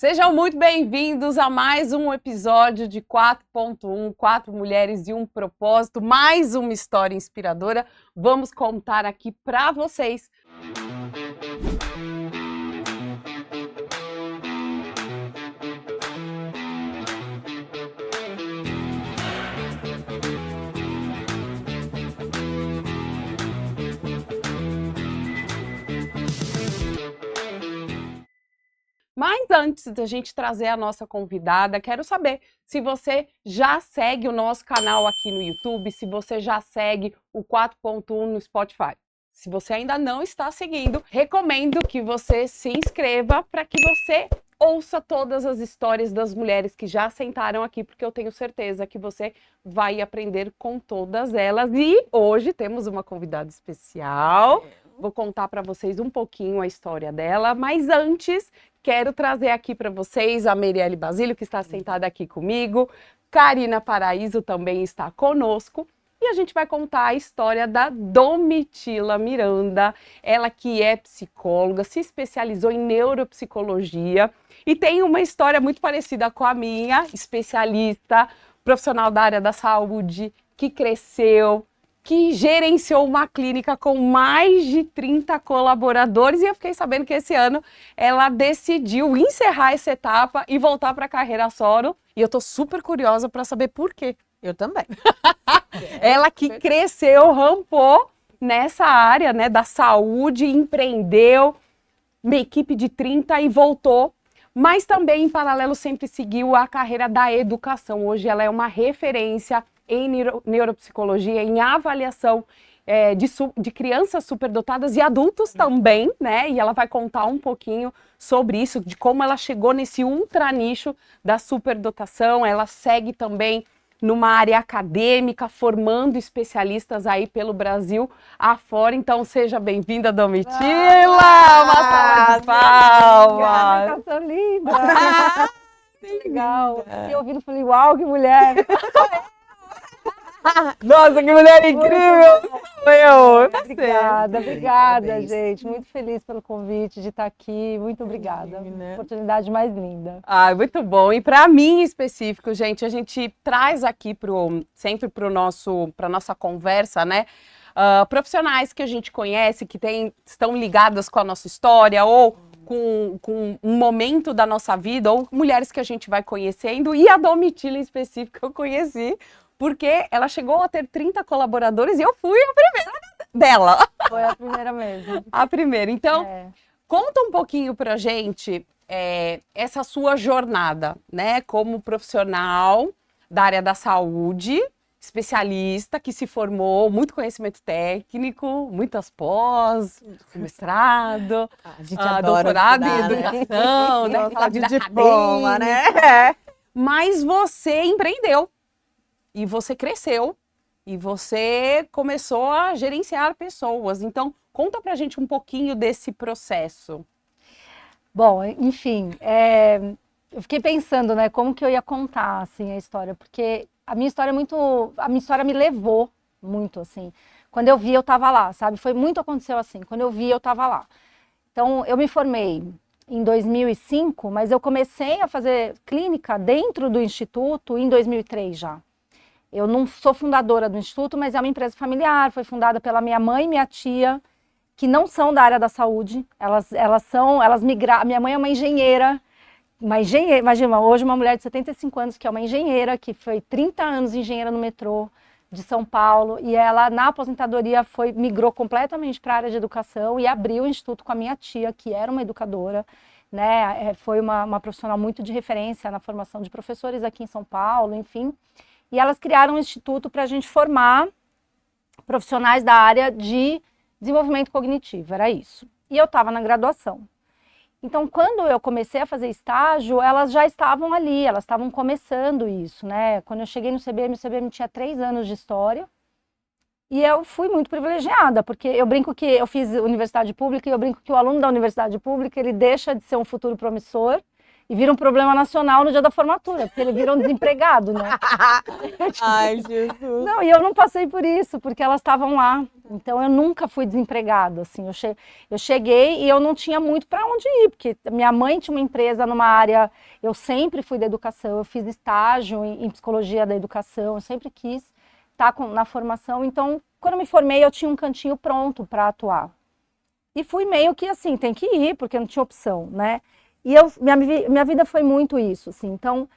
Sejam muito bem-vindos a mais um episódio de 4.1, 4 mulheres e um propósito, mais uma história inspiradora. Vamos contar aqui para vocês. Mas antes da gente trazer a nossa convidada, quero saber se você já segue o nosso canal aqui no YouTube, se você já segue o 4.1 no Spotify. Se você ainda não está seguindo, recomendo que você se inscreva para que você ouça todas as histórias das mulheres que já sentaram aqui, porque eu tenho certeza que você vai aprender com todas elas. E hoje temos uma convidada especial. Vou contar para vocês um pouquinho a história dela, mas antes quero trazer aqui para vocês a Merielle Basílio, que está sentada aqui comigo. Karina Paraíso também está conosco. E a gente vai contar a história da Domitila Miranda. Ela que é psicóloga, se especializou em neuropsicologia e tem uma história muito parecida com a minha, especialista, profissional da área da saúde, que cresceu, que gerenciou uma clínica com mais de 30 colaboradores, e eu fiquei sabendo que esse ano ela decidiu encerrar essa etapa e voltar para a carreira solo, e eu tô super curiosa para saber por quê. Eu também. Ela que cresceu, rampou nessa área, né, da saúde, empreendeu, uma equipe de 30 e voltou, mas também em paralelo sempre seguiu a carreira da educação. Hoje ela é uma referência em neuropsicologia, em avaliação de crianças superdotadas e adultos também, né? E ela vai contar um pouquinho sobre isso, de como ela chegou nesse ultra nicho da superdotação. Ela segue também numa área acadêmica, formando especialistas aí pelo Brasil afora. Então, seja bem-vinda, Domitila! Uma salva de palmas! Tá linda! Que legal! E ouvindo, falei, uau, que mulher! Nossa, que mulher incrível! Obrigada, gente. Muito feliz pelo convite de estar aqui. Muito obrigada. Oportunidade mais linda. Ah, muito bom. E para mim em específico, gente, a gente traz aqui sempre para nossa conversa, né? Profissionais que a gente conhece, que estão ligadas com a nossa história ou com um momento da nossa vida, ou mulheres que a gente vai conhecendo. E a Domitila em específico eu conheci, porque ela chegou a ter 30 colaboradores e eu fui a primeira dela. Foi a primeira mesmo. A primeira. Então, conta um pouquinho pra gente essa sua jornada, né? Como profissional da área da saúde, especialista, que se formou, muito conhecimento técnico, muitas pós, mestrado, a gente adora doutorado em estudar, educação, né? Falar de diploma, né? Mas você empreendeu. E você cresceu, e você começou a gerenciar pessoas. Então, conta pra gente um pouquinho desse processo. Bom, enfim, eu fiquei pensando, né, como que eu ia contar, assim, a história, porque a minha história me levou muito, assim. Quando eu vi, eu tava lá, sabe? Aconteceu assim, quando eu vi, eu tava lá. Então, eu me formei em 2005, mas eu comecei a fazer clínica dentro do Instituto em 2003 já. Eu não sou fundadora do Instituto, mas é uma empresa familiar, foi fundada pela minha mãe e minha tia, que não são da área da saúde, elas migraram. Minha mãe é uma engenheira, imagina, hoje uma mulher de 75 anos que é uma engenheira, que foi 30 anos engenheira no metrô de São Paulo, e ela na aposentadoria migrou completamente para a área de educação e abriu o Instituto com a minha tia, que era uma educadora, né? Foi uma profissional muito de referência na formação de professores aqui em São Paulo, enfim. E elas criaram um instituto para a gente formar profissionais da área de desenvolvimento cognitivo, era isso. E eu estava na graduação. Então, quando eu comecei a fazer estágio, elas já estavam ali, elas estavam começando isso, né? Quando eu cheguei no CBM, o CBM tinha 3 anos de história. E eu fui muito privilegiada, porque eu brinco que eu fiz universidade pública e eu brinco que o aluno da universidade pública, ele deixa de ser um futuro promissor e vira um problema nacional no dia da formatura, porque eles viram desempregado, né? Ai, Jesus. Não, e eu não passei por isso, porque elas estavam lá. Então eu nunca fui desempregado, assim. Eu cheguei e eu não tinha muito para onde ir, porque minha mãe tinha uma empresa numa área, eu sempre fui da educação, eu fiz estágio em psicologia da educação, eu sempre quis estar na formação. Então, quando eu me formei, eu tinha um cantinho pronto para atuar. E fui meio que assim, tem que ir, porque não tinha opção, né? E minha vida foi muito isso, assim. Então,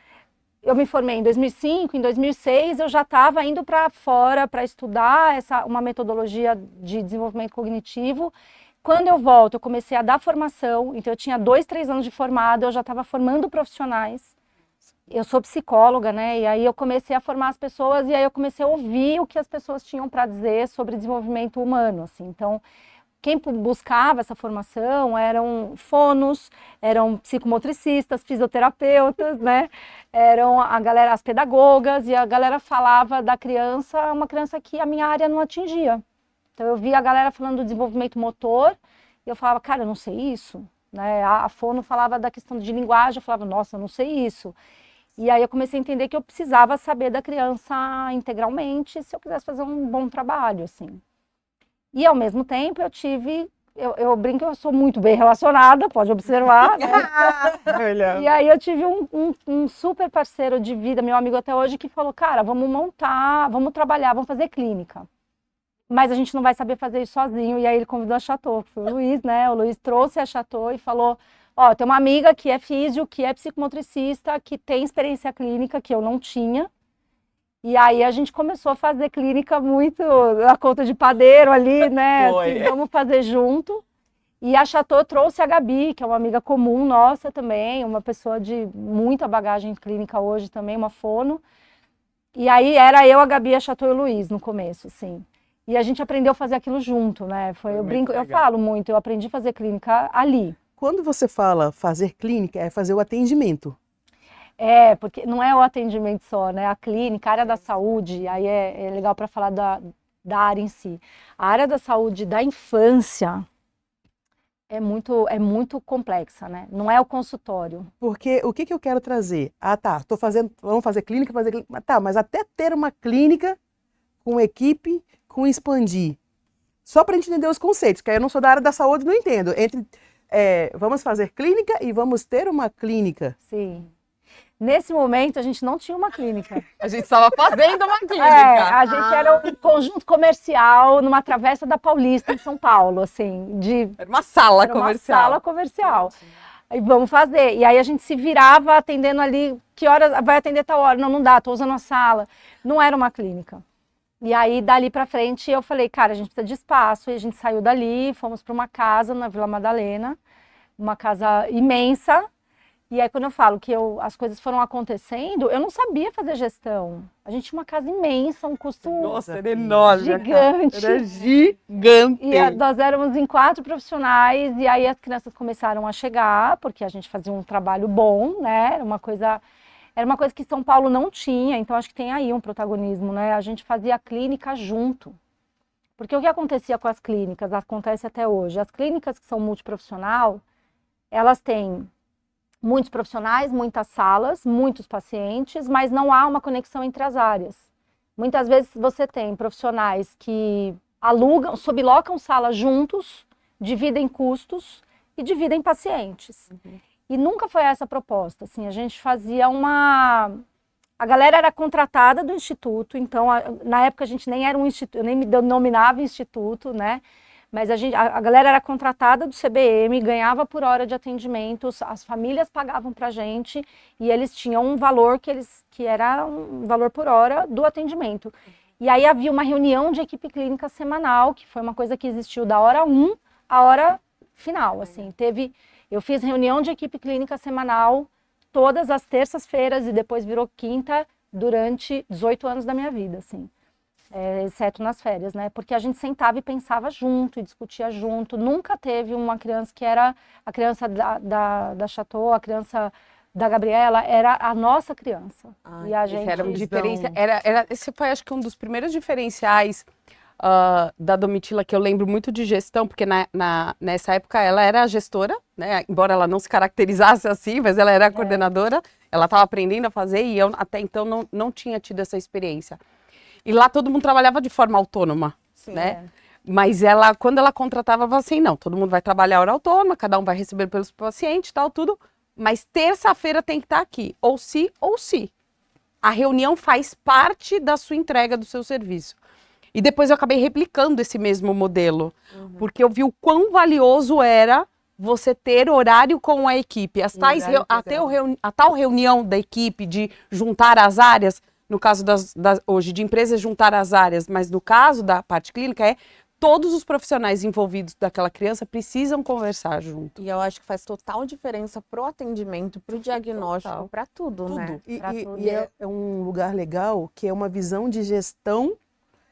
eu me formei em 2005, em 2006 eu já estava indo para fora para estudar uma metodologia de desenvolvimento cognitivo. Quando eu volto, eu comecei a dar formação, então eu tinha 2, 3 anos de formado, eu já estava formando profissionais. Eu sou psicóloga, né? E aí eu comecei a formar as pessoas e aí eu comecei a ouvir o que as pessoas tinham para dizer sobre desenvolvimento humano, assim. Então, quem buscava essa formação eram fonos, eram psicomotricistas, fisioterapeutas, né? Eram a galera, as pedagogas, e a galera falava da criança, uma criança que a minha área não atingia. Então eu via a galera falando do desenvolvimento motor, e eu falava, cara, eu não sei isso, né? A fono falava da questão de linguagem, eu falava, nossa, eu não sei isso. E aí eu comecei a entender que eu precisava saber da criança integralmente, se eu quisesse fazer um bom trabalho, assim. E, ao mesmo tempo, eu brinco que eu sou muito bem relacionada, pode observar, né? E aí eu tive um super parceiro de vida, meu amigo até hoje, que falou, cara, vamos montar, vamos trabalhar, vamos fazer clínica. Mas a gente não vai saber fazer isso sozinho. E aí ele convidou a Chateau, que foi o Luiz, né? O Luiz trouxe a Chateau e falou, ó, tem uma amiga que é físio, que é psicomotricista, que tem experiência clínica, que eu não tinha. E aí a gente começou a fazer clínica muito na conta de padeiro ali, né? Assim, vamos fazer junto. E a Chateau trouxe a Gabi, que é uma amiga comum nossa também, uma pessoa de muita bagagem clínica hoje também, uma fono. E aí era eu, a Gabi, a Chateau e o Luiz no começo, assim. E a gente aprendeu a fazer aquilo junto, né? Eu falo muito, eu aprendi a fazer clínica ali. Quando você fala fazer clínica, é fazer o atendimento. É, porque não é o atendimento só, né? A clínica, a área da saúde, aí é legal para falar da área em si. A área da saúde da infância é muito complexa, né? Não é o consultório. Porque o que eu quero trazer? Ah, tá, vamos fazer clínica, tá, mas até ter uma clínica com equipe, com expandir. Só para a gente entender os conceitos, que aí eu não sou da área da saúde, não entendo. Vamos fazer clínica e vamos ter uma clínica. Sim. Nesse momento, a gente não tinha uma clínica. A gente estava fazendo uma clínica. A gente era um conjunto comercial numa travessa da Paulista, em São Paulo, assim. Era uma sala comercial. Uma sala comercial. E vamos fazer. E aí a gente se virava atendendo ali, que hora vai atender tal hora? Não, não dá, tô usando a sala. Não era uma clínica. E aí, dali pra frente, eu falei, cara, a gente precisa de espaço. E a gente saiu dali, fomos para uma casa na Vila Madalena, uma casa imensa. E aí, quando eu falo que as coisas foram acontecendo, eu não sabia fazer gestão. A gente tinha uma casa imensa, um custo era enorme, gigante. Era gigante. E nós éramos em 4 profissionais, e aí as crianças começaram a chegar, porque a gente fazia um trabalho bom, né? Era uma coisa que São Paulo não tinha, então acho que tem aí um protagonismo, né? A gente fazia a clínica junto. Porque o que acontecia com as clínicas, acontece até hoje. As clínicas que são multiprofissional, elas têm muitos profissionais, muitas salas, muitos pacientes, mas não há uma conexão entre as áreas. Muitas vezes você tem profissionais que alugam, sublocam salas juntos, dividem custos e dividem pacientes. Uhum. E nunca foi essa a proposta. Assim, a gente fazia A galera era contratada do instituto, então na época a gente nem era um instituto, eu nem me denominava instituto, né? Mas a galera era contratada do CBM, ganhava por hora de atendimento, as famílias pagavam pra gente e eles tinham um valor que era um valor por hora do atendimento. E aí havia uma reunião de equipe clínica semanal, que foi uma coisa que existiu da hora 1 à hora final, assim. Eu fiz reunião de equipe clínica semanal todas as terças-feiras e depois virou quinta durante 18 anos da minha vida, assim. Exceto nas férias, né? Porque a gente sentava e pensava junto, e discutia junto. Nunca teve uma criança que era a criança da Chateau, a criança da Gabriela, era a nossa criança. Ai, e a gente... Esse foi, acho que, um dos primeiros diferenciais da Domitila, que eu lembro muito de gestão, porque nessa época ela era a gestora, né? Embora ela não se caracterizasse assim, mas ela era a coordenadora, ela estava aprendendo a fazer e eu até então não tinha tido essa experiência. E lá todo mundo trabalhava de forma autônoma, né? Mas quando ela contratava, ela falava assim, não, todo mundo vai trabalhar hora autônoma, cada um vai receber pelos pacientes, tal, tudo, mas terça-feira tem que estar aqui, ou se. A reunião faz parte da sua entrega do seu serviço. E depois eu acabei replicando esse mesmo modelo, porque eu vi o quão valioso era você ter horário com a equipe. A tal reunião da equipe de juntar as áreas, no caso hoje de empresas juntar as áreas, mas no caso da parte clínica todos os profissionais envolvidos daquela criança precisam conversar junto. E eu acho que faz total diferença pro atendimento, pro diagnóstico, para tudo, né? E é um lugar legal que é uma visão de gestão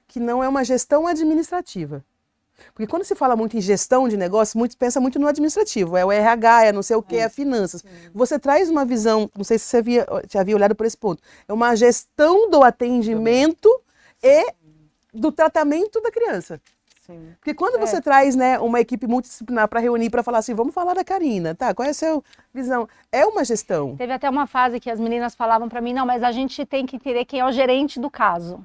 que não é uma gestão administrativa. Porque quando se fala muito em gestão de negócio, muitos pensa muito no administrativo, é o RH, é não sei o que, é finanças. Você traz uma visão, não sei se você já havia olhado por esse ponto, é uma gestão do atendimento e do tratamento da criança. Sim. Porque quando você traz, né, uma equipe multidisciplinar para reunir, para falar assim, vamos falar da Karina, tá? Qual é a sua visão? É uma gestão. Teve até uma fase que as meninas falavam para mim, não, mas a gente tem que entender quem é o gerente do caso.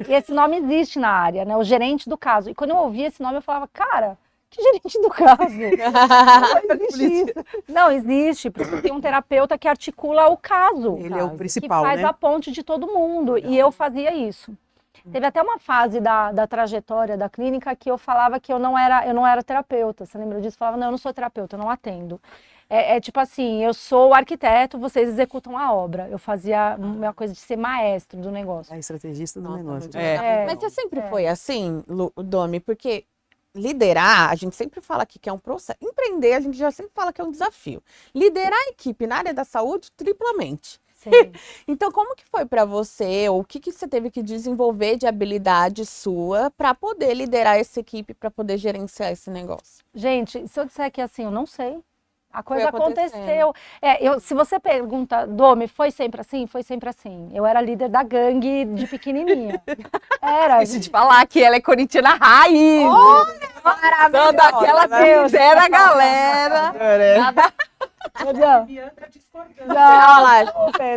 E esse nome existe na área, né? O gerente do caso. E quando eu ouvia esse nome, eu falava, cara, que gerente do caso? Não existe isso. Não, existe, porque tem um terapeuta que articula o caso. Ele é o principal, que faz né? a ponte de todo mundo. E eu fazia isso. Teve até uma fase da trajetória da clínica que eu falava que eu não era terapeuta. Você lembra disso? Eu falava, não, eu não sou terapeuta, eu não atendo. É tipo assim, eu sou o arquiteto, vocês executam a obra. Eu fazia uma coisa de ser maestro do negócio. É estrategista do negócio. Mas você sempre foi assim, Domi? Porque liderar, a gente sempre fala aqui que é um processo. Empreender, a gente já sempre fala que é um desafio. Liderar a equipe na área da saúde, triplamente. Sim. Então, como que foi para você? Ou o que você teve que desenvolver de habilidade sua para poder liderar essa equipe, para poder gerenciar esse negócio? Gente, se eu disser que assim, eu não sei. A coisa Foi aconteceu. Se você pergunta, Domi, foi sempre assim? Foi sempre assim. Eu era líder da gangue de pequenininha. Era. Esqueci de falar que ela é corintiana raiz. Maravilhosa. Daquela que lidera a galera.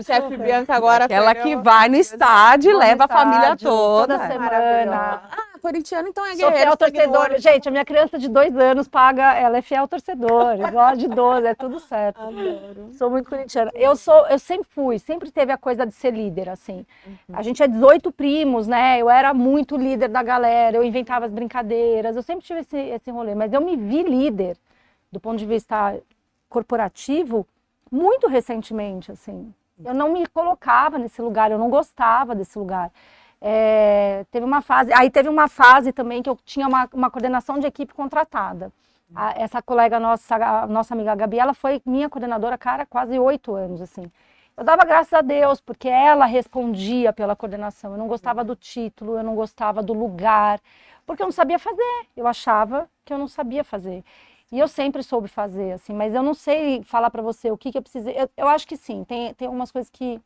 Chefe Bianca agora. Ela que vai no estádio e leva a família toda. Toda semana. Corintiano, então é Sou guerreiro. fiel torcedora. Gente, a minha criança de 2 anos ela é fiel torcedora, igual a de 12, é tudo certo. Adoro. Sou muito corintiana. Eu sempre teve a coisa de ser líder, assim. A gente é 18 primos, né? Eu era muito líder da galera, eu inventava as brincadeiras, eu sempre tive esse rolê, mas eu me vi líder, do ponto de vista corporativo, muito recentemente, assim. Eu não me colocava nesse lugar, eu não gostava desse lugar. Teve uma fase também que eu tinha uma coordenação de equipe contratada. Essa colega nossa, a nossa amiga Gabi, ela foi minha coordenadora, cara, quase 8 anos, assim. Eu dava graças a Deus, porque ela respondia pela coordenação. Eu não gostava do título, eu não gostava do lugar, porque eu não sabia fazer. Eu achava que eu não sabia fazer. E eu sempre soube fazer, assim, mas eu não sei falar pra você o que eu precisei. Eu acho que sim, tem algumas coisas que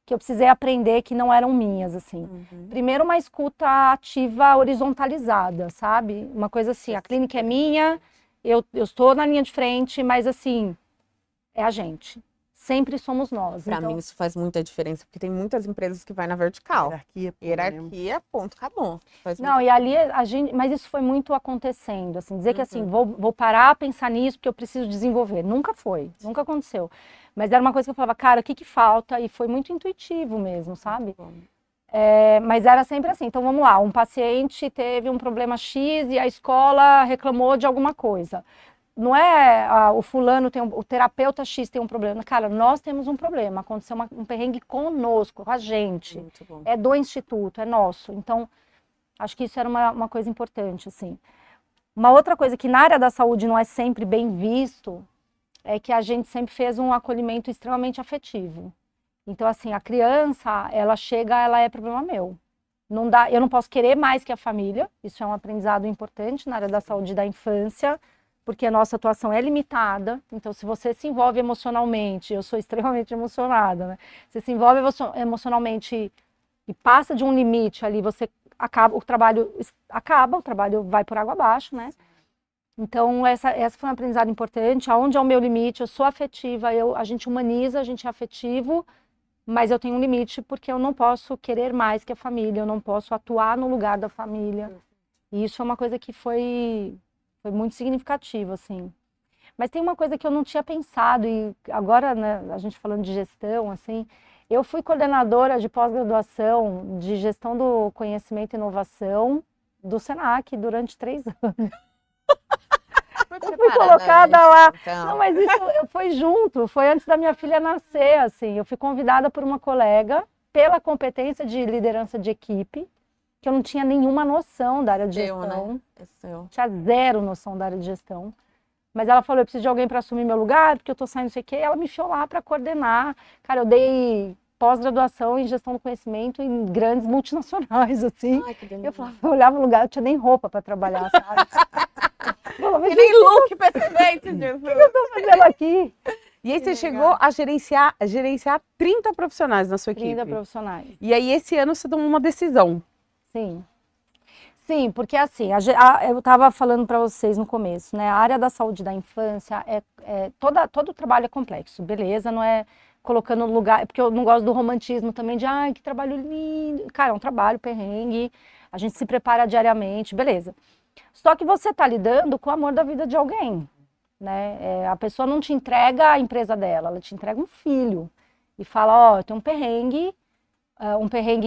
eu precisei aprender que não eram minhas, assim. Primeiro, uma escuta ativa horizontalizada, sabe? Uma coisa assim, a clínica é minha, eu estou na linha de frente, mas assim, é a gente. Sempre somos nós. Pra mim isso faz muita diferença, porque tem muitas empresas que vai na vertical. Hierarquia, ponto, acabou. Não, e ali mas isso foi muito acontecendo, assim, dizer que assim, vou parar a pensar nisso porque eu preciso desenvolver. Nunca foi, nunca aconteceu. Mas era uma coisa que eu falava, cara, o que falta? E foi muito intuitivo mesmo, sabe? Mas era sempre assim, então vamos lá, um paciente teve um problema X e a escola reclamou de alguma coisa. Não é o fulano o terapeuta X tem um problema. Cara, nós temos um problema. Aconteceu um perrengue conosco, com a gente. É do instituto, é nosso. Então, acho que isso era uma coisa importante, assim. Uma outra coisa que na área da saúde não é sempre bem visto é que a gente sempre fez um acolhimento extremamente afetivo. Então, assim, a criança, ela chega, ela é problema meu. Não dá, eu não posso querer mais que a família. Isso é um aprendizado importante na área da saúde da infância, porque a nossa atuação é limitada, então se você se envolve emocionalmente, eu sou extremamente emocionada, né? Você se envolve emocionalmente e passa de um limite ali, você o trabalho vai por água abaixo, né? Então, essa foi uma aprendizado importante. Aonde é o meu limite? Eu sou afetiva, a gente humaniza, a gente é afetivo, mas eu tenho um limite porque eu não posso querer mais que a família, eu não posso atuar no lugar da família. E isso é uma coisa que foi muito significativa, assim. Mas tem uma coisa que eu não tinha pensado, e agora, né, a gente falando de gestão, assim, eu fui coordenadora de pós-graduação de gestão do conhecimento e inovação do Senac durante 3 anos. Eu fui colocada lá. Então. Não, mas isso foi junto, foi antes da minha filha nascer, assim. Eu fui convidada por uma colega pela competência de liderança de equipe, que eu não tinha nenhuma noção da área de gestão. Né? Tinha zero noção da área de gestão. Mas ela falou, eu preciso de alguém para assumir meu lugar, porque eu tô saindo não sei o quê. E ela me enfiou lá para coordenar. Cara, eu dei pós-graduação em gestão do conhecimento em grandes multinacionais, assim. Ai, que delícia. Eu falava, eu olhava o lugar, eu tinha nem roupa para trabalhar, sabe? E nem look pra esse evento, Jesus. Eu tô fazendo aqui. E aí você chegou a gerenciar 30 profissionais na sua 30 equipe. profissionais. E aí esse ano você tomou uma decisão. Sim. Sim, porque assim, eu estava falando para vocês no começo, né? A área da saúde da infância todo o trabalho é complexo, beleza? Não é colocando no lugar, porque eu não gosto do romantismo também de, ai, que trabalho lindo. Cara, é um trabalho perrengue, a gente se prepara diariamente, beleza. Só que você está lidando com o amor da vida de alguém, né? A pessoa não te entrega a empresa dela, ela te entrega um filho e fala, ó, eu tenho um perrengue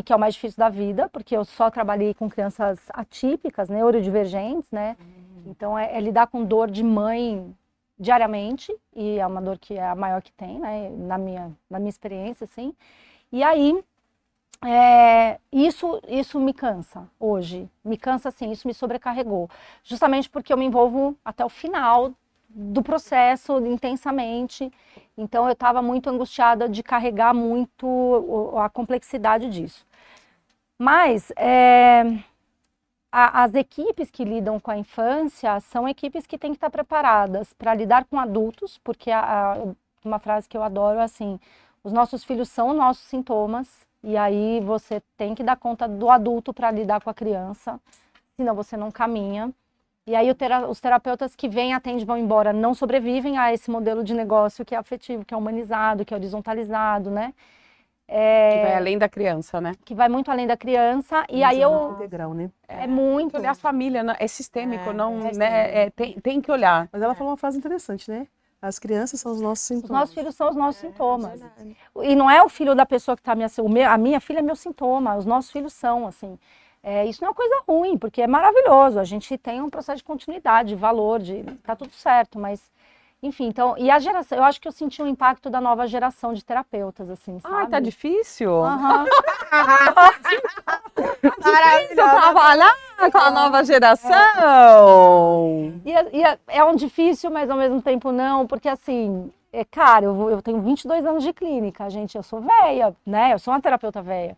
que é o mais difícil da vida, porque eu só trabalhei com crianças atípicas, neurodivergentes, né? Então, é lidar com dor de mãe diariamente, e é uma dor que é a maior que tem, né? Na minha experiência, assim. E aí, isso me cansa hoje. Me cansa, assim, isso me sobrecarregou. Justamente porque eu me envolvo até o final do processo intensamente. Então, eu estava muito angustiada de carregar muito a complexidade disso. Mas as equipes que lidam com a infância são equipes que têm que estar preparadas para lidar com adultos, porque uma frase que eu adoro é assim, os nossos filhos são nossos sintomas, e aí você tem que dar conta do adulto para lidar com a criança, senão você não caminha. E aí os terapeutas que vêm, atendem, vão embora, não sobrevivem a esse modelo de negócio que é afetivo, que é humanizado, que é horizontalizado, né? Que vai além da criança, né? Que vai muito além da criança. E aí integral, né? É muito. Tem que olhar a família, né? É sistêmico, não, é né? Tem que olhar. Mas ela falou uma frase interessante, né? As crianças são os nossos Os sintomas. nossos filhos são os nossos sintomas. E não é o filho da pessoa que está a minha filha é meu sintoma, os nossos filhos são, assim. Isso não é uma coisa ruim, porque é maravilhoso. A gente tem um processo de continuidade, de valor, tá tudo certo, mas enfim, então, e a geração, eu acho que eu senti um impacto da nova geração de terapeutas, assim, sabe? Ai, tá difícil? Aham. Difícil trabalhar com a nova geração. É um difícil, mas ao mesmo tempo não, porque assim, cara, eu tenho 22 anos de clínica, gente, eu sou velha, né? Eu sou uma terapeuta velha.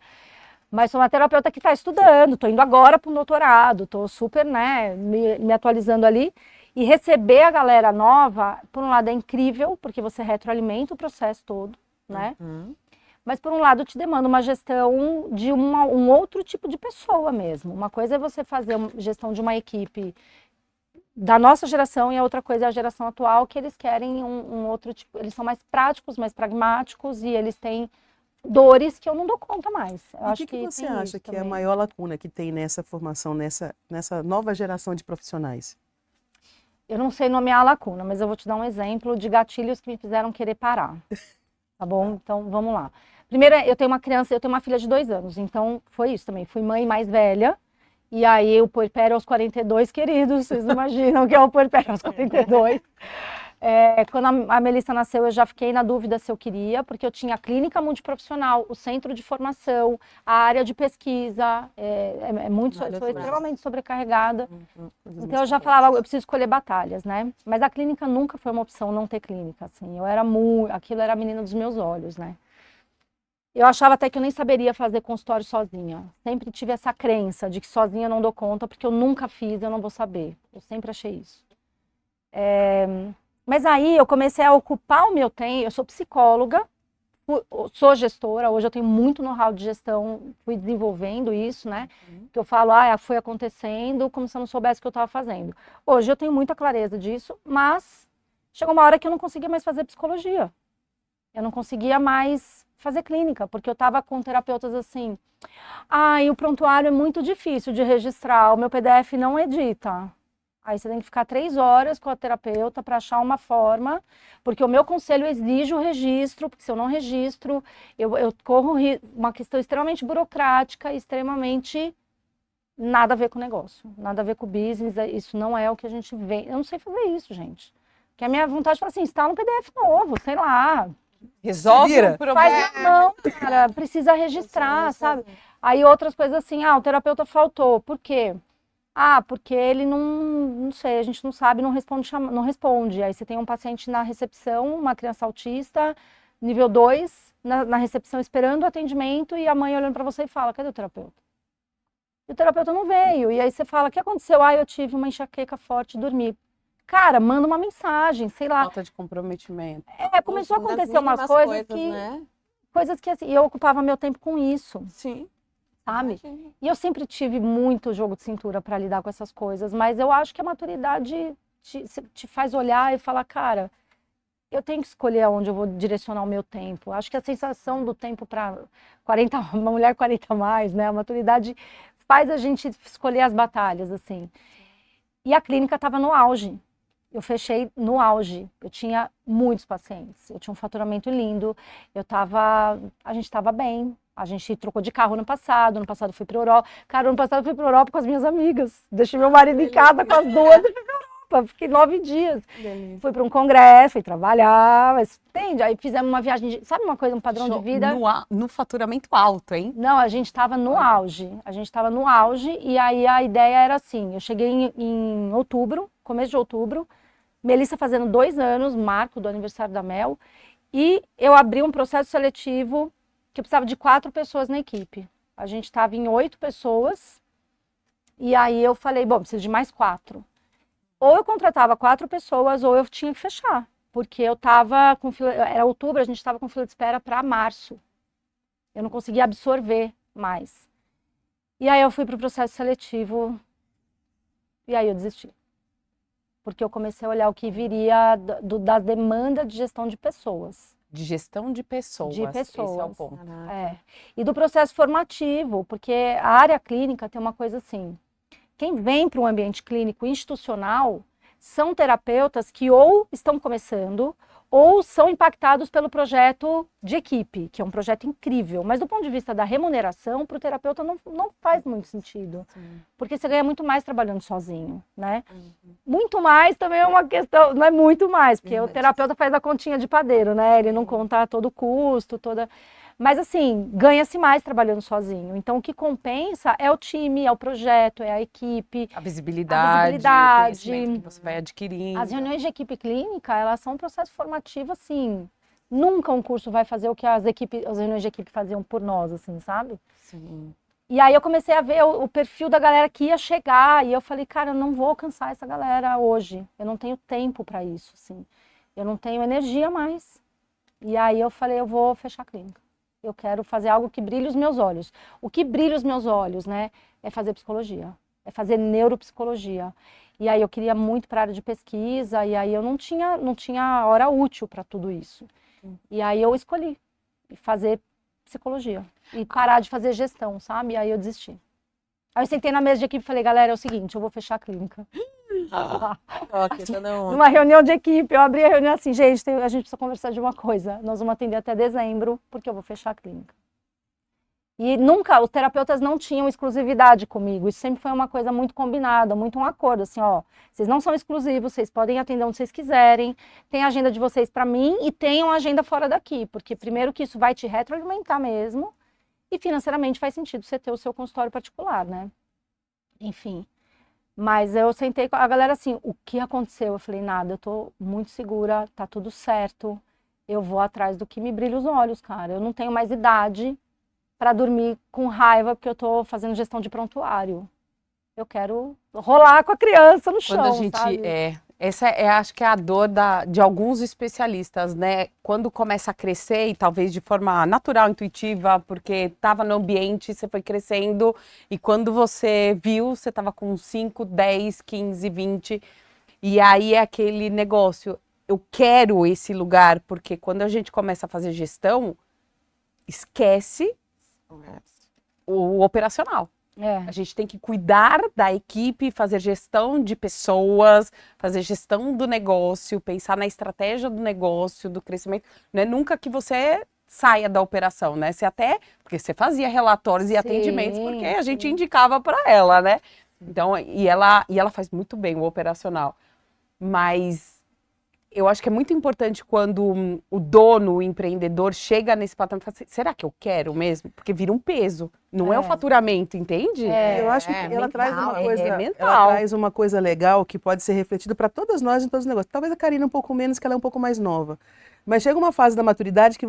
Mas sou uma terapeuta que está estudando, estou indo agora para um doutorado, estou super, né, me atualizando ali. E receber a galera nova, por um lado é incrível, porque você retroalimenta o processo todo, né? Mas por um lado te demanda uma gestão de um outro tipo de pessoa mesmo. Uma coisa é você fazer uma gestão de uma equipe da nossa geração e a outra coisa é a geração atual, que eles querem um outro tipo, eles são mais práticos, mais pragmáticos e eles têm dores que eu não dou conta mais. O que você acha que é a maior lacuna que tem nessa formação, nessa nova geração de profissionais? Eu não sei nomear a lacuna, mas eu vou te dar um exemplo de gatilhos que me fizeram querer parar. Tá bom? Então, vamos lá. Primeiro, eu tenho uma filha de 2 anos, então foi isso também. Fui mãe mais velha, e aí o puerpério aos 42, queridos, vocês imaginam que é o puerpério aos 42. Quando a Melissa nasceu, eu já fiquei na dúvida se eu queria, porque eu tinha a clínica multiprofissional, o centro de formação, a área de pesquisa, sou extremamente sobrecarregada. Então eu já falava, eu preciso escolher batalhas, né? Mas a clínica nunca foi uma opção não ter clínica, assim. Aquilo era a menina dos meus olhos, né? Eu achava até que eu nem saberia fazer consultório sozinha. Sempre tive essa crença de que sozinha eu não dou conta, porque eu nunca fiz, eu não vou saber. Eu sempre achei isso. Mas aí eu comecei a ocupar o meu tempo, eu sou psicóloga, sou gestora, hoje eu tenho muito know-how de gestão, fui desenvolvendo isso, né? Que eu falo, foi acontecendo como se eu não soubesse o que eu estava fazendo. Hoje eu tenho muita clareza disso, mas chegou uma hora que eu não conseguia mais fazer psicologia. Eu não conseguia mais fazer clínica, porque eu estava com terapeutas assim, e o prontuário é muito difícil de registrar, o meu PDF não edita. Aí você tem que ficar 3 horas com a terapeuta para achar uma forma, porque o meu conselho exige o registro, porque se eu não registro, eu corro uma questão extremamente burocrática, extremamente nada a ver com o negócio, nada a ver com o business, isso não é o que a gente vê. Eu não sei fazer isso, gente. Porque a minha vontade é assim, instala um PDF novo, sei lá. Resolve vira. o problema. Faz na mão, cara, precisa registrar, sabe? Aí outras coisas assim, o terapeuta faltou, por quê? Porque ele não sei, a gente não sabe, não responde. Aí você tem um paciente na recepção, uma criança autista, nível 2, na recepção esperando o atendimento e a mãe olhando para você e fala, cadê o terapeuta? E o terapeuta não veio. E aí você fala, o que aconteceu? Eu tive uma enxaqueca forte, dormi. Cara, manda uma mensagem, sei lá. Falta de comprometimento. Começou a acontecer umas coisas que... né? Coisas que assim, eu ocupava meu tempo com isso. Sim. Sabe? E eu sempre tive muito jogo de cintura para lidar com essas coisas, mas eu acho que a maturidade te faz olhar e falar, cara, eu tenho que escolher aonde eu vou direcionar o meu tempo. Acho que a sensação do tempo para uma mulher 40 a mais, né? A maturidade faz a gente escolher as batalhas, assim. E a clínica estava no auge. Eu fechei no auge. Eu tinha muitos pacientes. Eu tinha um faturamento lindo. A gente estava bem. A gente trocou de carro ano passado fui para Europa. Cara, ano passado eu fui para Europa com as minhas amigas. Deixei meu marido em casa com as duas e fui para Europa. Fiquei 9 dias. Delícia. Fui para um congresso, fui trabalhar, mas entende? Aí fizemos uma viagem, sabe uma coisa, um padrão de vida? No faturamento alto, hein? Não, a gente estava no auge. A gente estava no auge e aí a ideia era assim, eu cheguei em outubro, começo de outubro, Melissa fazendo 2 anos, marco do aniversário da Mel, e eu abri um processo seletivo que eu precisava de 4 pessoas na equipe. A gente estava em 8 pessoas, e aí eu falei, bom, preciso de mais 4. Ou eu contratava 4 pessoas, ou eu tinha que fechar, porque eu estava com era outubro, a gente estava com fila de espera para março. Eu não conseguia absorver mais. E aí eu fui para o processo seletivo, e aí eu desisti. Porque eu comecei a olhar o que viria da demanda de gestão de pessoas. De gestão de pessoas. De pessoas. Esse é o ponto. E do processo formativo, porque a área clínica tem uma coisa assim, quem vem para um ambiente clínico institucional são terapeutas que ou estão começando ou são impactados pelo projeto de equipe, que é um projeto incrível, mas do ponto de vista da remuneração, para o terapeuta não faz muito sentido, porque você ganha muito mais trabalhando sozinho, né? Muito mais também é uma questão, não é muito mais, porque o terapeuta faz a continha de padeiro, né? Ele não conta todo o custo, Mas assim, ganha-se mais trabalhando sozinho. Então o que compensa é o time, é o projeto, é a equipe. A visibilidade, o conhecimento que você vai adquirindo. As reuniões de equipe clínica, elas são um processo formativo, assim, nunca um curso vai fazer o que as reuniões de equipe faziam por nós, assim, sabe? Sim. E aí eu comecei a ver o perfil da galera que ia chegar, e eu falei, cara, eu não vou alcançar essa galera hoje, eu não tenho tempo para isso, assim, eu não tenho energia mais. E aí eu falei, eu vou fechar a clínica. Eu quero fazer algo que brilhe os meus olhos. O que brilha os meus olhos, né, é fazer psicologia, é fazer neuropsicologia. E aí eu queria muito para a área de pesquisa, e aí eu não tinha hora útil para tudo isso. E aí eu escolhi fazer psicologia e parar de fazer gestão, sabe? E aí eu desisti. Aí eu sentei na mesa de equipe e falei, galera, é o seguinte, eu vou fechar a clínica. Numa reunião de equipe, eu abri a reunião assim, gente, a gente precisa conversar de uma coisa. Nós vamos atender até dezembro, porque eu vou fechar a clínica. E nunca, os terapeutas não tinham exclusividade comigo. Isso sempre foi uma coisa muito combinada, muito um acordo, assim, ó, vocês não são exclusivos, vocês podem atender onde vocês quiserem, tem a agenda de vocês para mim e tem uma agenda fora daqui, porque primeiro que isso vai te retroalimentar mesmo e financeiramente faz sentido você ter o seu consultório particular, né? Enfim. Mas eu sentei com a galera assim, o que aconteceu? Eu falei, nada, eu tô muito segura, tá tudo certo, eu vou atrás do que me brilha os olhos, cara. Eu não tenho mais idade para dormir com raiva porque eu tô fazendo gestão de prontuário. Eu quero rolar com a criança no chão, Quando a gente sabe? Essa acho que é a dor de alguns especialistas, né? Quando começa a crescer, e talvez de forma natural, intuitiva, porque estava no ambiente, você foi crescendo, e quando você viu, você estava com 5, 10, 15, 20, e aí é aquele negócio, eu quero esse lugar, porque quando a gente começa a fazer gestão, esquece o operacional. A gente tem que cuidar da equipe, fazer gestão de pessoas, fazer gestão do negócio, pensar na estratégia do negócio, do crescimento. Não é nunca que você saia da operação, né? Você até, porque você fazia relatórios e atendimentos, porque a gente indicava para ela, né? Então, e ela faz muito bem o operacional. Mas eu acho que é muito importante quando o dono, o empreendedor, chega nesse patamar e fala assim, será que eu quero mesmo? Porque vira um peso. Não é o faturamento, entende? Eu acho que ela mental, traz uma coisa, ela mental. traz uma coisa legal que pode ser refletida para todas nós em todos os negócios. Talvez a Karina um pouco menos, que ela é um pouco mais nova. Mas chega uma fase da maturidade que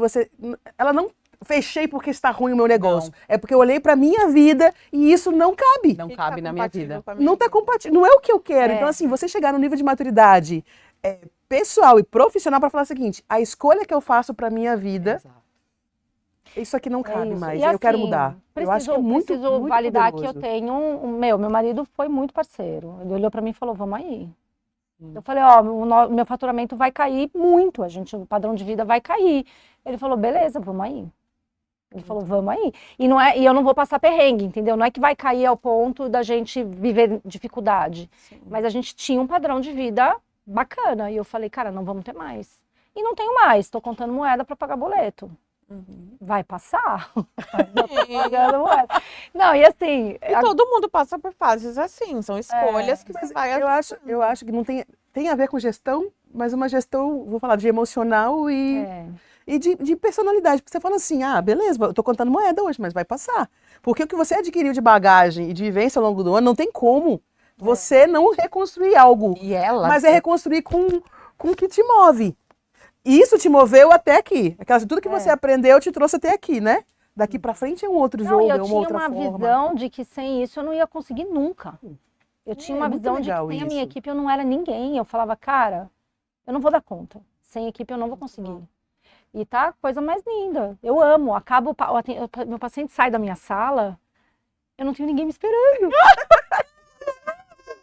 ela não fechei porque está ruim o meu negócio. Não. É porque eu olhei para minha vida e isso não cabe. Não cabe na minha vida. Não está compatível. Não é o que eu quero. Então, assim, você chegar no nível de maturidade pessoal e profissional para falar o seguinte, a escolha que eu faço para minha vida, isso aqui não cabe mais. E Eu quero assim, mudar. Eu acho que é muito, preciso muito validar poderoso. que eu tenho... Meu marido foi muito parceiro. Ele olhou para mim e falou, vamos aí. Eu falei, ó, meu faturamento vai cair muito, o padrão de vida vai cair. Ele falou, beleza, vamos aí. Ele falou, vamos aí. E eu não vou passar perrengue, entendeu? Não é que vai cair ao ponto da gente viver dificuldade. Mas a gente tinha um padrão de vida bacana. E eu falei, cara, não vamos ter mais. E não tenho mais, tô contando moeda para pagar boleto. Vai passar? Eu tô pagando moeda. Não, e assim... E todo mundo passa por fases assim, são escolhas que você vai... Eu acho que não tem a ver com gestão, mas uma gestão, vou falar, de emocional e de personalidade. Porque você fala assim, beleza, eu tô contando moeda hoje, mas vai passar. Porque o que você adquiriu de bagagem e de vivência ao longo do ano, não tem como você não reconstruir algo. Mas é reconstruir com o que te move. E isso te moveu até aqui. Tudo que você aprendeu te trouxe até aqui, né? Daqui pra frente é um outro jogo, é uma outra forma. Eu tinha uma visão de que sem isso eu não ia conseguir nunca. Eu tinha uma visão de que sem a minha equipe eu não era ninguém. Eu falava, cara, eu não vou dar conta. Sem equipe eu não vou conseguir. E tá a coisa mais linda. Eu amo. Meu paciente sai da minha sala, eu não tenho ninguém me esperando.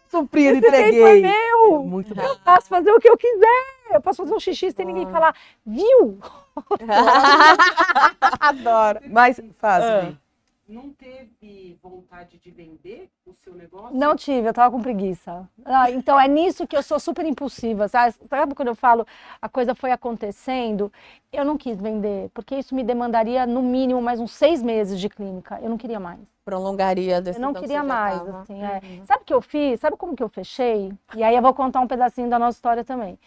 Suprido, entreguei. Meu! Muito bom. Eu posso fazer o que eu quiser. Eu posso fazer um xixi sem ninguém falar, viu? Adoro. Mas faz, Vi. Não teve vontade de vender o seu negócio? Não tive, eu tava com preguiça. Então é nisso que eu sou super impulsiva, sabe? Sabe quando eu falo a coisa foi acontecendo? Eu não quis vender, porque isso me demandaria no mínimo mais uns 6 meses de clínica. Eu não queria mais. Prolongaria a decisão. Eu não queria que você já mais, tava. assim. Sabe o que eu fiz? Sabe como que eu fechei? E aí eu vou contar um pedacinho da nossa história também.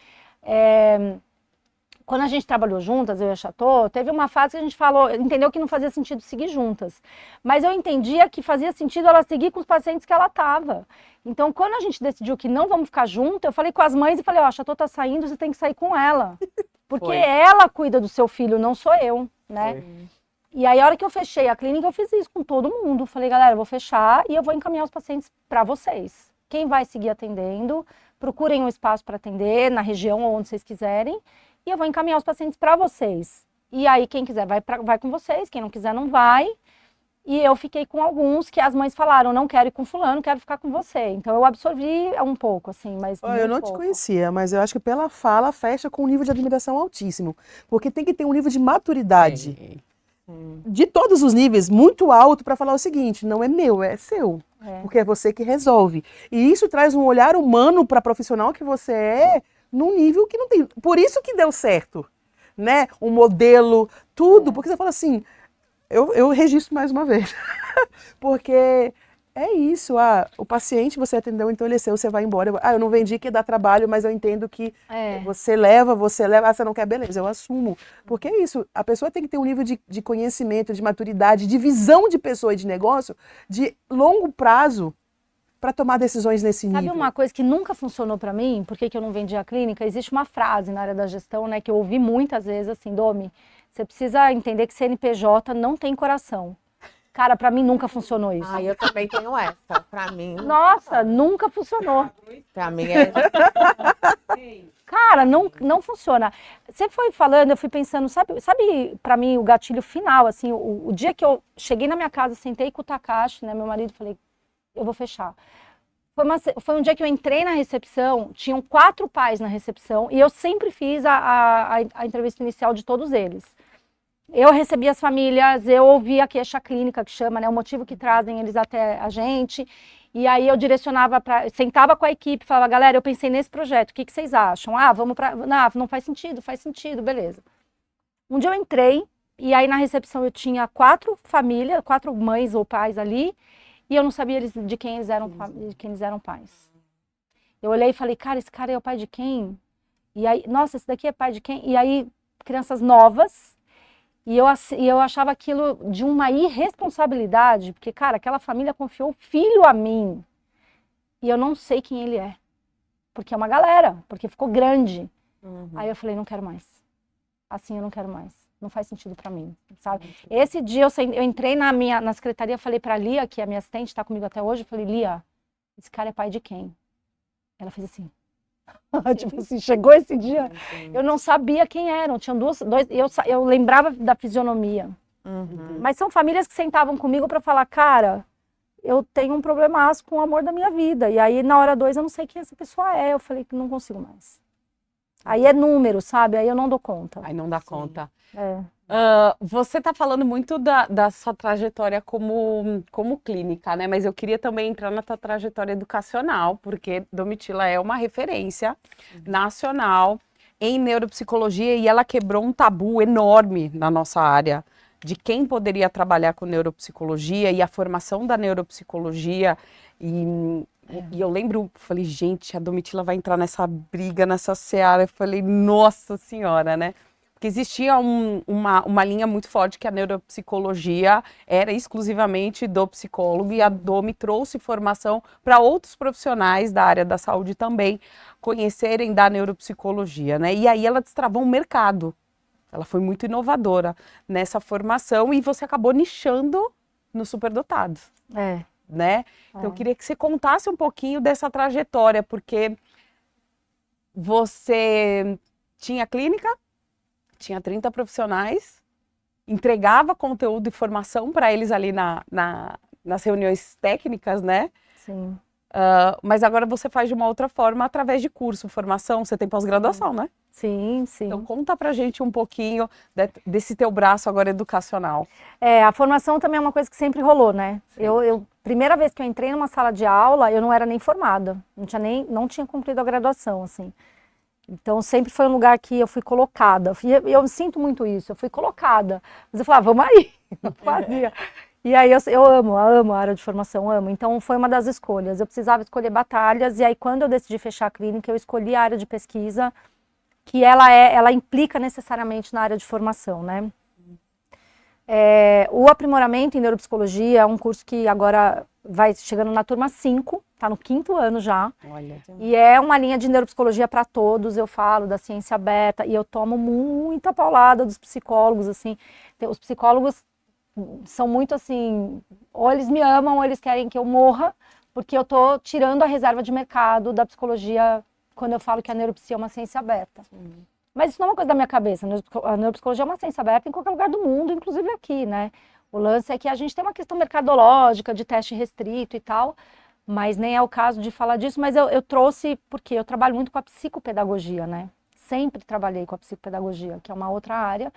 Quando a gente trabalhou juntas, eu e a Chateau, teve uma fase que a gente entendeu que não fazia sentido seguir juntas. Mas eu entendia que fazia sentido ela seguir com os pacientes que ela estava. Então, quando a gente decidiu que não vamos ficar juntas, eu falei com as mães e falei, a Chateau tá saindo, você tem que sair com ela. Porque ela cuida do seu filho, não sou eu, né? E aí, a hora que eu fechei a clínica, eu fiz isso com todo mundo. Falei, galera, eu vou fechar e eu vou encaminhar os pacientes para vocês. Quem vai seguir atendendo, procurem um espaço para atender, na região ou onde vocês quiserem. E eu vou encaminhar os pacientes para vocês. E aí, quem quiser vai com vocês, quem não quiser não vai. E eu fiquei com alguns que as mães falaram, não quero ir com fulano, quero ficar com você. Então, eu absorvi um pouco, assim, mas Eu não te conhecia, mas eu acho que pela fala fecha com um nível de admiração altíssimo. Porque tem que ter um nível de maturidade, de todos os níveis, muito alto para falar o seguinte, não é meu, é seu. Porque é você que resolve. E isso traz um olhar humano para profissional que você é, num nível que não tem. Por isso que deu certo, né? O modelo, tudo. Porque você fala assim, eu registro mais uma vez. Porque é isso, o paciente você atendeu, envelheceu, você vai embora. Eu não vendi que dá trabalho, mas eu entendo que você leva, você não quer, beleza, eu assumo. Porque é isso, a pessoa tem que ter um nível de conhecimento, de maturidade, de visão de pessoa e de negócio, de longo prazo, para tomar decisões nesse nível. Sabe uma coisa que nunca funcionou para mim? Por que eu não vendi a clínica? Existe uma frase na área da gestão, né, que eu ouvi muitas vezes assim, Domi, você precisa entender que CNPJ não tem coração. Cara, pra mim nunca funcionou isso. Eu também tenho essa. Pra mim, Nossa, nunca funcionou. pra mim é... Cara, não funciona. Você foi falando, eu fui pensando, sabe para mim o gatilho final, assim, o dia que eu cheguei na minha casa, sentei com o Takashi, né, meu marido, falei, eu vou fechar. Foi um dia que eu entrei na recepção, tinham 4 pais na recepção, e eu sempre fiz a entrevista inicial de todos eles. Eu recebi as famílias, eu ouvi a queixa clínica, que chama, né, o motivo que trazem eles até a gente. E aí eu direcionava sentava com a equipe, falava, galera, eu pensei nesse projeto, o que vocês acham? Vamos para, não faz sentido, beleza. Um dia eu entrei, e aí na recepção eu tinha 4 famílias, 4 mães ou pais ali, e eu não sabia de quem eles eram pais. Eu olhei e falei, cara, esse cara é o pai de quem? E aí, nossa, esse daqui é pai de quem? E aí, crianças novas, e eu achava aquilo de uma irresponsabilidade, porque, cara, aquela família confiou o filho a mim. E eu não sei quem ele é. Porque é uma galera, porque ficou grande. Aí eu falei, não quero mais. Assim eu não quero mais. Não faz sentido pra mim, sabe? Esse dia eu entrei na secretaria, falei pra Lia, que é a minha assistente, tá comigo até hoje, eu falei, Lia, esse cara é pai de quem? Ela fez assim. Tipo assim, chegou esse dia, eu não sabia quem eram, tinham dois, eu lembrava da fisionomia. Mas são famílias que sentavam comigo para falar, cara, eu tenho um problemaço com o amor da minha vida. E aí na hora 2 eu não sei quem essa pessoa é, eu falei que não consigo mais. Aí é número, sabe? Aí eu não dou conta. Aí não dá conta. Você tá falando muito da sua trajetória como clínica, né? Mas eu queria também entrar na tua trajetória educacional, porque Domitila é uma referência nacional em neuropsicologia e ela quebrou um tabu enorme na nossa área de quem poderia trabalhar com neuropsicologia e a formação da neuropsicologia. E eu lembro, falei, gente, a Domitila vai entrar nessa briga, nessa seara. Eu falei, nossa senhora, né? Porque existia uma linha muito forte que a neuropsicologia era exclusivamente do psicólogo e a Domi trouxe formação para outros profissionais da área da saúde também conhecerem da neuropsicologia, né? E aí ela destravou um mercado. Ela foi muito inovadora nessa formação e você acabou nichando no superdotados. Né? Então eu queria que você contasse um pouquinho dessa trajetória, porque você tinha clínica, tinha 30 profissionais, entregava conteúdo e formação para eles ali nas reuniões técnicas, né? Sim. Mas agora você faz de uma outra forma, através de curso, formação, você tem pós-graduação, né? Sim. Então conta pra gente um pouquinho desse teu braço agora educacional. A formação também é uma coisa que sempre rolou, né? Primeira vez que eu entrei numa sala de aula, eu não era nem formada, não tinha concluído a graduação, assim. Então sempre foi um lugar que eu fui colocada, eu sinto muito isso, eu fui colocada. Mas eu falava, vamos aí, eu fazia. E aí eu amo a área de formação, amo. Então foi uma das escolhas, eu precisava escolher batalhas, e aí quando eu decidi fechar a clínica, eu escolhi a área de pesquisa, que ela implica necessariamente na área de formação, né? O aprimoramento em neuropsicologia é um curso que agora vai chegando na turma 5, tá no 5º ano já. Olha. E é uma linha de neuropsicologia para todos, eu falo da ciência aberta, e eu tomo muita paulada dos psicólogos, assim. Os psicólogos são muito assim, ou eles me amam, ou eles querem que eu morra, porque eu tô tirando a reserva de mercado da psicologia quando eu falo que a neuropsia é uma ciência aberta. Mas isso não é uma coisa da minha cabeça, a neuropsicologia é uma ciência aberta em qualquer lugar do mundo, inclusive aqui, né? O lance é que a gente tem uma questão mercadológica, de teste restrito e tal, mas nem é o caso de falar disso, mas eu trouxe, porque eu trabalho muito com a psicopedagogia, né? Sempre trabalhei com a psicopedagogia, que é uma outra área,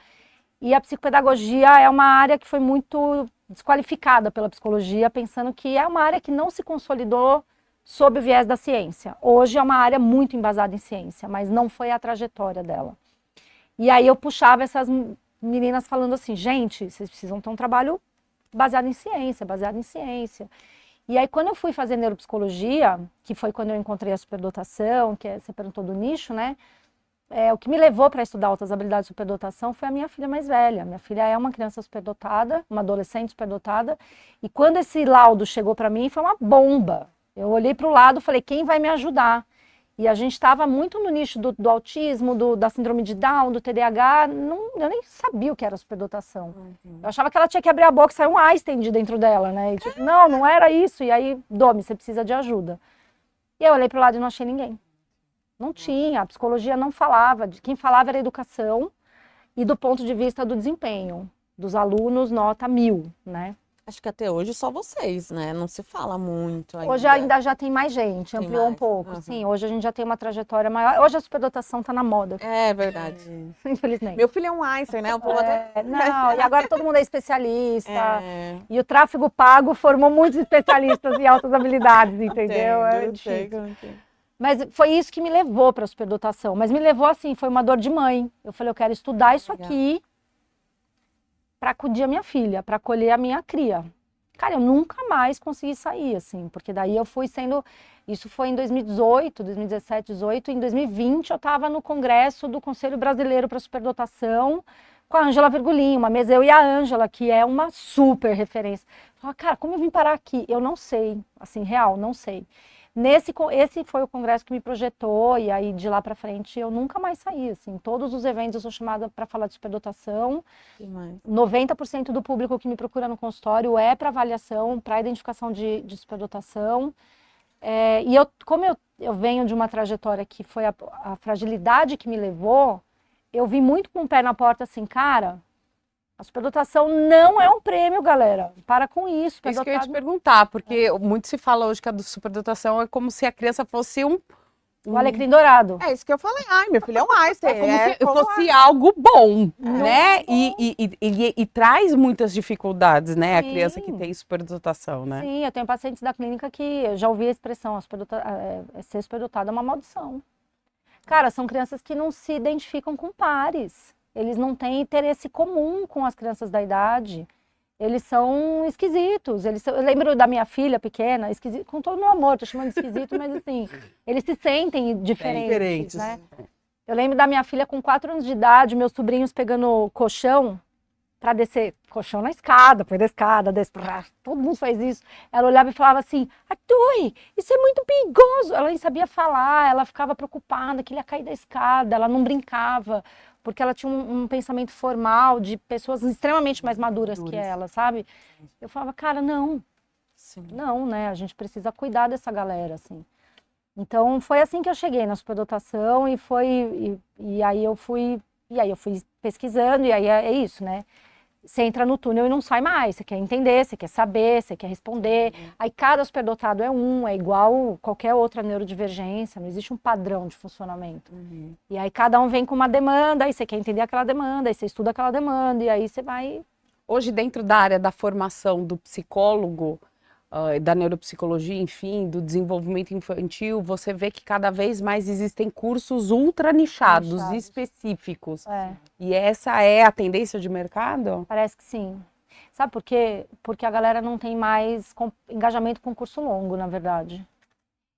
e a psicopedagogia é uma área que foi muito desqualificada pela psicologia, pensando que é uma área que não se consolidou sob o viés da ciência. Hoje é uma área muito embasada em ciência, mas não foi a trajetória dela. E aí eu puxava essas meninas falando assim, gente, vocês precisam ter um trabalho baseado em ciência. E aí quando eu fui fazer neuropsicologia, que foi quando eu encontrei a superdotação, que você perguntou do nicho, né? O que me levou para estudar altas habilidades de superdotação foi a minha filha mais velha. Minha filha é uma criança superdotada, uma adolescente superdotada, e quando esse laudo chegou para mim, foi uma bomba. Eu olhei para o lado e falei, quem vai me ajudar? E a gente estava muito no nicho do autismo, da síndrome de Down, do TDAH. Eu nem sabia o que era superdotação. Eu achava que ela tinha que abrir a boca e sair um Einstein de dentro dela, né? E, tipo, não era isso. E aí, Domi, você precisa de ajuda. E eu olhei para o lado e não achei ninguém. Não tinha, a psicologia não falava. Quem falava era a educação e do ponto de vista do desempenho. Dos alunos, nota 1000, né? Acho que até hoje só vocês, né? Não se fala muito ainda. Hoje ainda já tem mais gente, Tem ampliou um mais, pouco. uhum. Sim, hoje a gente já tem uma trajetória maior. Hoje a superdotação tá na moda, É verdade. infelizmente. Meu filho é um Einstein, né? O povo até... Não, e agora todo mundo é especialista. É. E o tráfego pago formou muitos especialistas em altas habilidades, entendeu? É difícil. Mas foi isso que me levou para a superdotação. Mas me levou assim, foi uma dor de mãe. Eu falei, eu quero estudar isso aqui para acudir a minha filha, para acolher a minha cria. Cara, eu nunca mais consegui sair, assim, porque daí eu fui sendo... Isso foi em 2018, 2017, 2018. Em 2020, eu estava no congresso do Conselho Brasileiro para Superdotação com a Ângela Virgulin, uma mesa, eu e a Ângela, que é uma super referência. Eu falei, cara, como eu vim parar aqui? Eu não sei, assim, real, não sei. Esse foi o congresso que me projetou, e aí de lá para frente eu nunca mais saí, assim. Todos os eventos eu sou chamada para falar de superdotação. 90% do público que me procura no consultório é para avaliação, para identificação de superdotação. E como eu venho de uma trajetória que foi a fragilidade que me levou, eu vim muito com o pé na porta assim, cara, a superdotação não é um prêmio, galera. Para com isso. Isso que eu ia te perguntar, porque muito se fala hoje que a superdotação é como se a criança fosse o alecrim dourado. É isso que eu falei. Ai, meu filho é um Einstein. É como se fosse algo bom, né? E traz muitas dificuldades, né? A criança que tem superdotação, né? Sim, eu tenho pacientes da clínica que eu já ouvi a expressão, ser superdotada é uma maldição. Cara, são crianças que não se identificam com pares. Eles não têm interesse comum com as crianças da idade. Eles são esquisitos. Eu lembro da minha filha pequena, esquisito, com todo o meu amor, tô chamando de esquisito, mas assim, eles se sentem diferentes, né? Eu lembro da minha filha com 4 anos de idade, meus sobrinhos pegando colchão para descer, colchão na escada, põe da escada, desce, todo mundo faz isso. Ela olhava e falava assim, Arthur, isso é muito perigoso. Ela nem sabia falar, ela ficava preocupada que ele ia cair da escada, ela não brincava, porque ela tinha um pensamento formal de pessoas extremamente mais maduras que ela, sabe? Eu falava, cara, não, né? A gente precisa cuidar dessa galera, assim. Então, foi assim que eu cheguei na superdotação e aí eu fui pesquisando, e aí é isso, né? Você entra no túnel e não sai mais, você quer entender, você quer saber, você quer responder. Aí cada superdotado é igual qualquer outra neurodivergência, não existe um padrão de funcionamento. E aí cada um vem com uma demanda, aí você quer entender aquela demanda, aí você estuda aquela demanda, e aí você vai... Hoje, dentro da área da formação do psicólogo, da neuropsicologia, enfim, do desenvolvimento infantil, você vê que cada vez mais existem cursos ultra nichados, específicos. E essa é a tendência de mercado? Parece que sim. Sabe por quê? Porque a galera não tem mais engajamento com curso longo, na verdade.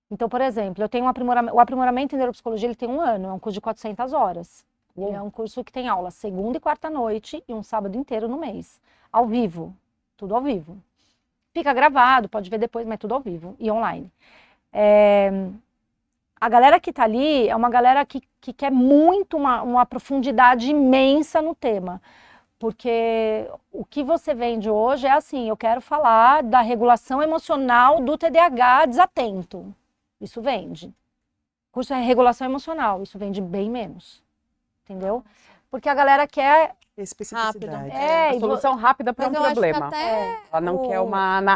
Então, por exemplo, eu tenho o aprimoramento em neuropsicologia, ele tem 1 ano, é um curso de 400 horas. Ele é um curso que tem aula segunda e quarta noite e um sábado inteiro no mês. Ao vivo, tudo ao vivo. Fica gravado, pode ver depois, mas tudo ao vivo e online. A galera que tá ali é uma galera que quer muito uma profundidade imensa no tema. Porque o que você vende hoje é assim, eu quero falar da regulação emocional do TDAH desatento. Isso vende. O curso é regulação emocional, isso vende bem menos. Entendeu? Porque a galera quer... Especificidade. A solução rápida para um problema. Ela não quer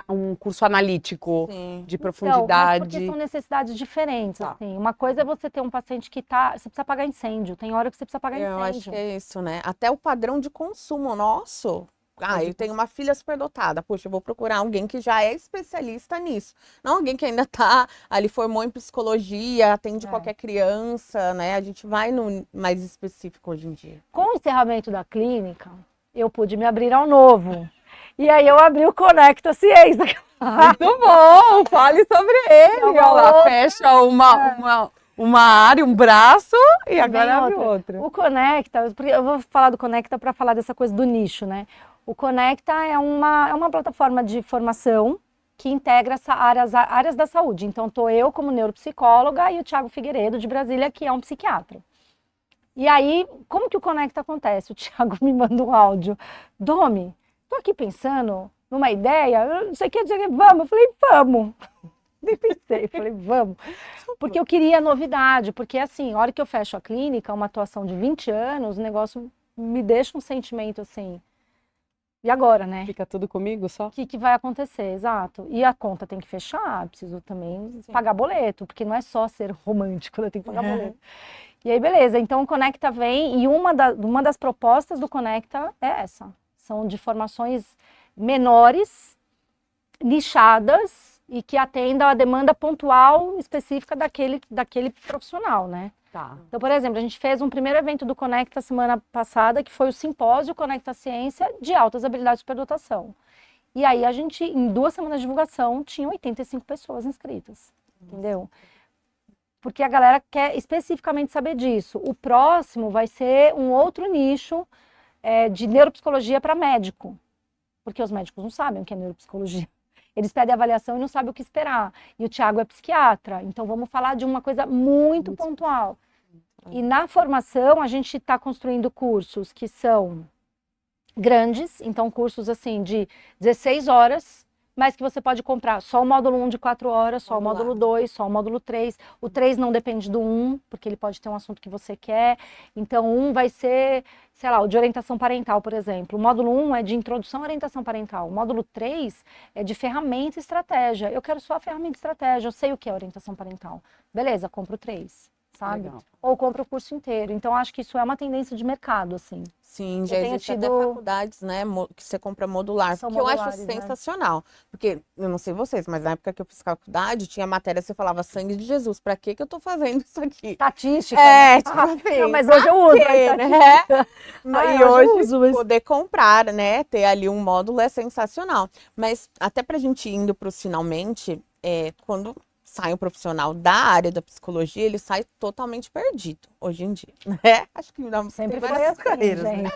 um curso analítico de profundidade. Então, mas porque são necessidades diferentes, assim. Uma coisa é você ter um paciente que você precisa apagar incêndio. Tem hora que você precisa apagar incêndio. Eu acho que é isso, né? Até o padrão de consumo nosso. Eu tenho uma filha superdotada. Poxa, eu vou procurar alguém que já é especialista nisso. Não alguém que ainda ali formou em psicologia, atende qualquer criança, né? A gente vai no mais específico hoje em dia. Com o encerramento da clínica, eu pude me abrir ao novo. E aí eu abri o Conecta Ciência. Muito bom! Fale sobre ele. Olha lá, fecha uma área, um braço e agora abre outra. O Conecta, eu vou falar do Conecta para falar dessa coisa do nicho, né? O Conecta é uma plataforma de formação que integra essa áreas da saúde. Então, estou eu como neuropsicóloga e o Thiago Figueiredo, de Brasília, que é um psiquiatra. E aí, como que o Conecta acontece? O Thiago me manda um áudio. Domi, tô aqui pensando numa ideia, não sei o que, vamos. Eu falei, vamos. Nem pensei, falei, vamos. Porque eu queria novidade, porque assim, a hora que eu fecho a clínica, uma atuação de 20 anos, o negócio me deixa um sentimento assim, e agora, né? Fica tudo comigo só? O que vai acontecer, exato. E a conta tem que fechar, preciso também pagar boleto, porque não é só ser romântico, eu tenho que pagar boleto. E aí, beleza, então o Conecta vem, e uma das propostas do Conecta é essa. São de formações menores, nichadas, e que atendam a demanda pontual específica daquele profissional, né? Tá. Então, por exemplo, a gente fez um primeiro evento do Conecta semana passada, que foi o simpósio Conecta Ciência de Altas Habilidades de Superdotação. E aí a gente, em 2 semanas de divulgação, tinha 85 pessoas inscritas, entendeu? Porque a galera quer especificamente saber disso. O próximo vai ser um outro nicho de neuropsicologia para médico, porque os médicos não sabem o que é neuropsicologia. Eles pedem avaliação e não sabem o que esperar. E o Thiago é psiquiatra, então vamos falar de uma coisa muito pontual. E na formação, a gente está construindo cursos que são grandes, então cursos assim de 16 horas, mas que você pode comprar só o módulo 1 de 4 horas, só o módulo 2, só o módulo 3. O 3 não depende do 1, porque ele pode ter um assunto que você quer. Então, 1 vai ser, sei lá, o de orientação parental, por exemplo. O módulo 1 é de introdução à orientação parental. O módulo 3 é de ferramenta e estratégia. Eu quero só a ferramenta e estratégia, eu sei o que é orientação parental. Beleza, compro o 3, sabe? Legal. Ou compro o curso inteiro. Então, acho que isso é uma tendência de mercado, assim. Sim, já tenho existe até tido- faculdades, né, que você compra modular, São que eu acho modulares, né? sensacional. Porque, eu não sei vocês, mas na época que eu fiz faculdade, tinha matéria, você falava sangue de Jesus, pra que eu tô fazendo isso aqui? Estatística. É, né? tipo assim, Não, mas hoje eu uso. a quê, estatística. né? Ah, E hoje eu hoje, uso, mas- poder comprar, né, ter ali um módulo é sensacional. Mas até pra gente ir indo pros finalmente, quando sai um profissional da área da psicologia, ele sai totalmente perdido, hoje em dia, né? Acho que não, Sempre tem foi várias assim, carreiras, né? gente.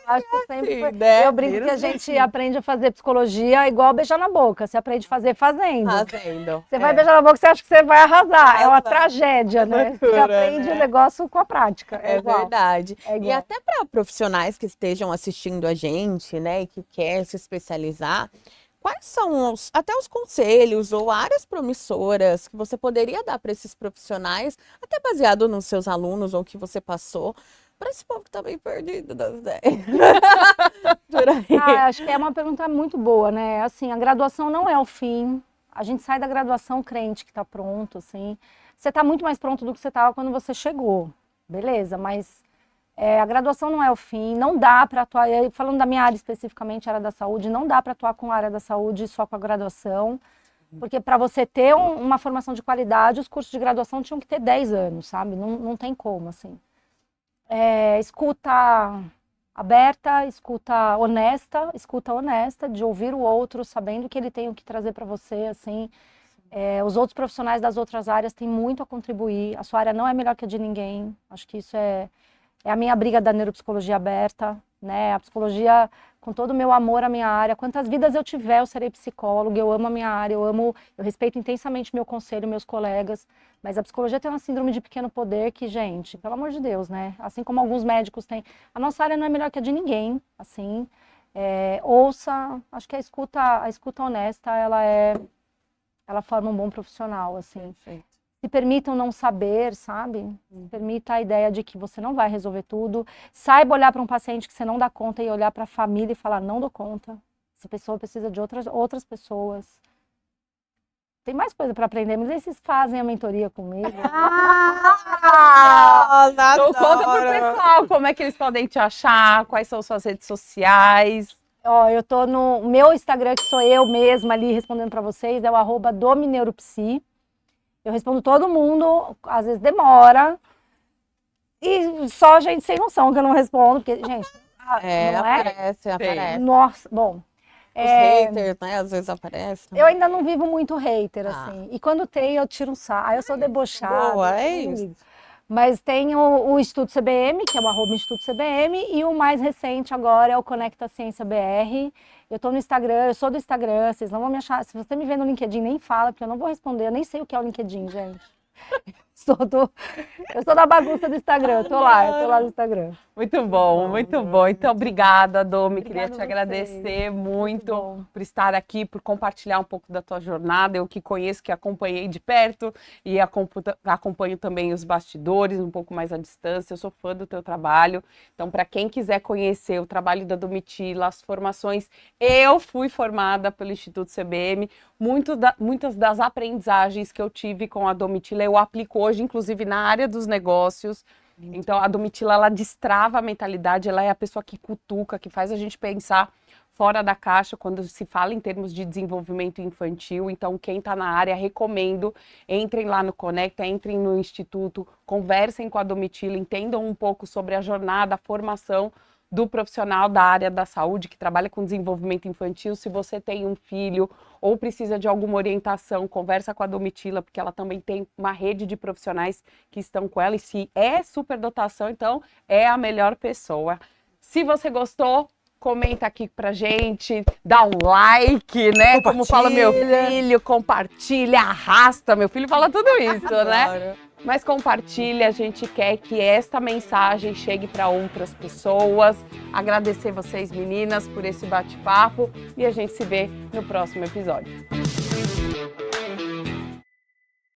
Acho que sempre foi. né? Eu brinco que a gente aprende a fazer psicologia igual beijar na boca. Você aprende a fazer fazendo. Fazendo. Você vai beijar na boca, você acha que você vai arrasar. É uma Arrasar. tragédia, né? Você Loucura, aprende né? o negócio com a prática. É igual. verdade. É E igual. até para profissionais que estejam assistindo a gente, né, e que quer se especializar, quais são até os conselhos ou áreas promissoras que você poderia dar para esses profissionais, até baseado nos seus alunos ou que você passou, para esse povo que tá bem perdido das ideias? Por aí. Acho que é uma pergunta muito boa, né? Assim, a graduação não é o fim. A gente sai da graduação crente que está pronto, assim. Você está muito mais pronto do que você estava quando você chegou, beleza? Mas a graduação não é o fim. Não dá para atuar. Falando da minha área especificamente, área da saúde, não dá para atuar com a área da saúde só com a graduação. Porque para você ter uma formação de qualidade, os cursos de graduação tinham que ter 10 anos, sabe? Não tem como, assim. Escuta aberta, escuta honesta, de ouvir o outro, sabendo que ele tem o que trazer para você, assim. Os outros profissionais das outras áreas têm muito a contribuir. A sua área não é melhor que a de ninguém. Acho que isso é a minha briga da neuropsicologia aberta, né? A psicologia, com todo o meu amor à minha área, quantas vidas eu tiver, eu serei psicóloga, eu amo a minha área, eu respeito intensamente meu conselho, meus colegas, mas a psicologia tem uma síndrome de pequeno poder que, gente, pelo amor de Deus, né? Assim como alguns médicos têm, a nossa área não é melhor que a de ninguém, assim. Ouça, acho que a escuta honesta, ela forma um bom profissional, assim. Perfeito. Se permitam não saber, sabe? Permita a ideia de que você não vai resolver tudo. Saiba olhar para um paciente que você não dá conta e olhar para a família e falar, não dou conta. Essa pessoa precisa de outras pessoas. Tem mais coisa para aprender, mas aí vocês fazem a mentoria comigo. Então conta pro pessoal como é que eles podem te achar, quais são suas redes sociais. Ó, eu tô no meu Instagram, que sou eu mesma ali respondendo para vocês, é o @domineuropsi. Eu respondo todo mundo, às vezes demora. E só gente sem noção que eu não respondo, porque, gente, não é? Aparece. Nossa, bom. Os haters, né? Às vezes aparecem. Eu ainda não vivo muito hater, Ah. assim. E quando tem, eu tiro um sarro. Aí eu sou debochada. Boa, é eu não isso. ligo. Mas tem o Instituto CBM, que é o @Instituto CBM, e o mais recente agora é o Conecta Ciência BR. Eu tô no Instagram, eu sou do Instagram, vocês não vão me achar. Se você me vê no LinkedIn, nem fala, porque eu não vou responder, eu nem sei o que é o LinkedIn, gente. Eu sou da bagunça do Instagram, eu tô lá no Instagram. Muito bom, muito bom. Então, obrigada, Domi. Queria Obrigada te a agradecer vocês. muito bom. por estar aqui, por compartilhar um pouco da tua jornada. Eu que conheço, que acompanhei de perto e acompanho também os bastidores, um pouco mais à distância. Eu sou fã do teu trabalho. Então, para quem quiser conhecer o trabalho da Domitila, as formações, eu fui formada pelo Instituto CBM. Muitas das aprendizagens que eu tive com a Domitila, eu aplico hoje, inclusive na área dos negócios. Então, a Domitila, ela destrava a mentalidade, ela é a pessoa que cutuca, que faz a gente pensar fora da caixa quando se fala em termos de desenvolvimento infantil. Então, quem está na área, recomendo, entrem lá no Conecta, entrem no Instituto, conversem com a Domitila, entendam um pouco sobre a jornada, a formação do profissional da área da saúde que trabalha com desenvolvimento infantil. Se você tem um filho ou precisa de alguma orientação, conversa com a Domitila, porque ela também tem uma rede de profissionais que estão com ela, e se é superdotação, então é a melhor pessoa. Se você gostou, comenta aqui pra gente, dá um like, né? Como fala meu filho, compartilha, arrasta. Meu filho fala tudo isso, né? Mas compartilha, a gente quer que esta mensagem chegue para outras pessoas. Agradecer vocês, meninas, por esse bate-papo, e a gente se vê no próximo episódio.